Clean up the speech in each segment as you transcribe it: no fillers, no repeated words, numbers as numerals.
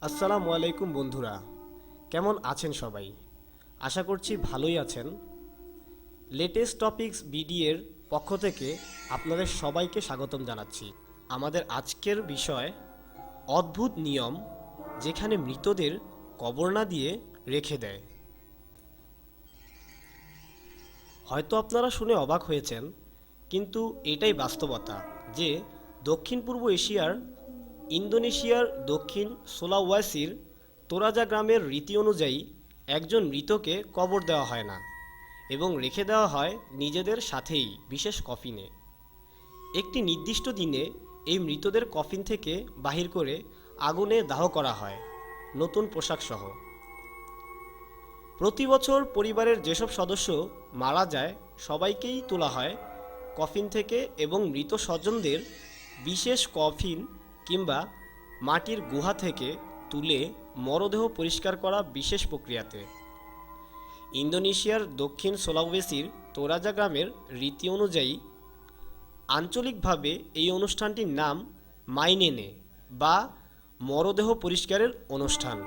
আসসালামু আলাইকুম বন্ধুরা, কেমন আছেন সবাই? আশা করছি ভালোই আছেন। লেটেস্ট টপিকস বিডি-এর পক্ষ থেকে আপনাদের সবাইকে স্বাগতম জানাচ্ছি। আমাদের আজকের বিষয় অদ্ভুত নিয়ম যেখানে মৃতদের কবর না দিয়ে রেখে দেয়। হয়তো আপনারা শুনে অবাক হয়েছেন, কিন্তু এটাই বাস্তবতা যে দক্ষিণ পূর্ব এশিয়ার ইন্দোনেশিয়ার দক্ষিণ সুলাওয়েসির তোরাজা গ্রামের রীতি অনুযায়ী একজন মৃতকে কবর দেওয়া হয় না এবং রেখে দেওয়া হয় নিজেদের সাথেই বিশেষ কফিনে। একটি নির্দিষ্ট দিনে এই মৃতদের কফিন থেকে বাহির করে আগুনে দাহ করা হয়, নতুন পোশাক সহ। প্রতি বছর পরিবারের যেসব সদস্য মারা যায় সবাইকেই তোলা হয় কফিন থেকে এবং মৃত স্বজনদের বিশেষ কফিন কিংবা মাটির গুহা থেকে তুলে মরদেহ পরিষ্কার করা বিশেষ প্রক্রিয়াতে। ইন্দোনেশিয়ার দক্ষিণ সুলাওয়েসির তোরাজা গ্রামের রীতি অনুযায়ী আঞ্চলিকভাবে এই অনুষ্ঠানটির নাম মাইনেনে বা মরদেহ পরিষ্কারের অনুষ্ঠান।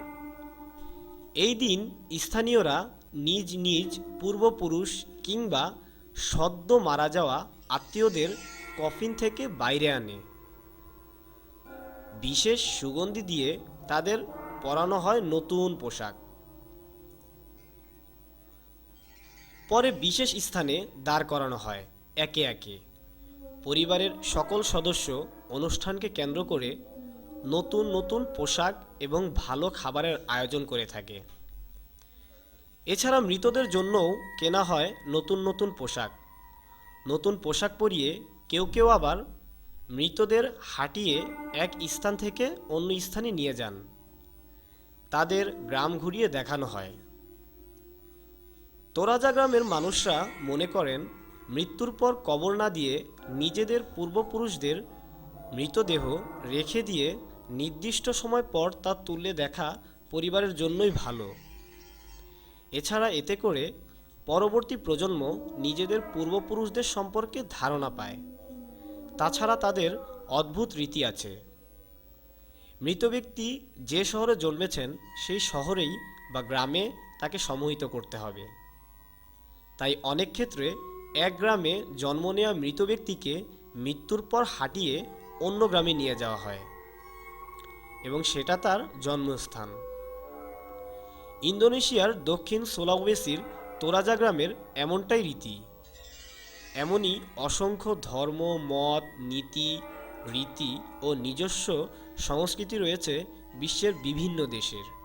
এই দিন স্থানীয়রা নিজ নিজ পূর্বপুরুষ কিংবা সদ্য মারা যাওয়া আত্মীয়দের কফিন থেকে বাইরে আনে। বিশেষ সুগন্ধি দিয়ে তাদের পরানো হয় নতুন পোশাক। পরে বিশেষ স্থানে দাঁড় করানো হয় একে একে। পরিবারের সকল সদস্য অনুষ্ঠানকে কেন্দ্র করে নতুন নতুন পোশাক এবং ভালো খাবারের আয়োজন করে থাকে। এছাড়া মৃতদের জন্যও কেনা হয় নতুন নতুন পোশাক। নতুন পোশাক পরিয়ে কেউ কেউ আবার মৃতদের হাঁটিয়ে এক স্থান থেকে অন্য স্থানে নিয়ে যান। তাদের গ্রাম ঘুরিয়ে দেখানো হয়। তোরাজা গ্রামের মানুষরা মনে করেন মৃত্যুর পর কবর না দিয়ে নিজেদের পূর্বপুরুষদের মৃতদেহ রেখে দিয়ে নির্দিষ্ট সময় পর তা তুলে দেখা পরিবারের জন্যই ভালো। এছাড়া এতে করে পরবর্তী প্রজন্ম নিজেদের পূর্বপুরুষদের সম্পর্কে ধারণা পায়। তাছাড়া তাদের অদ্ভুত রীতি আছে। মৃত ব্যক্তি যে শহরে জন্মেছেন সেই শহরেই বা গ্রামে তাকে সমাহিত করতে হবে। তাই অনেক ক্ষেত্রে এক গ্রামে জন্ম নেওয়া মৃত ব্যক্তিকে মৃত্যুর পর হাঁটিয়ে অন্য গ্রামে নিয়ে যাওয়া হয় এবং সেটা তার জন্মস্থান। ইন্দোনেশিয়ার দক্ষিণ সুলাওয়েসির তোরাজা গ্রামের এমনটাই রীতি। এমনই অসংখ্য ধর্ম, মত, নীতি, রীতি ও নিজস্ব সংস্কৃতি রয়েছে বিশ্বের বিভিন্ন দেশের।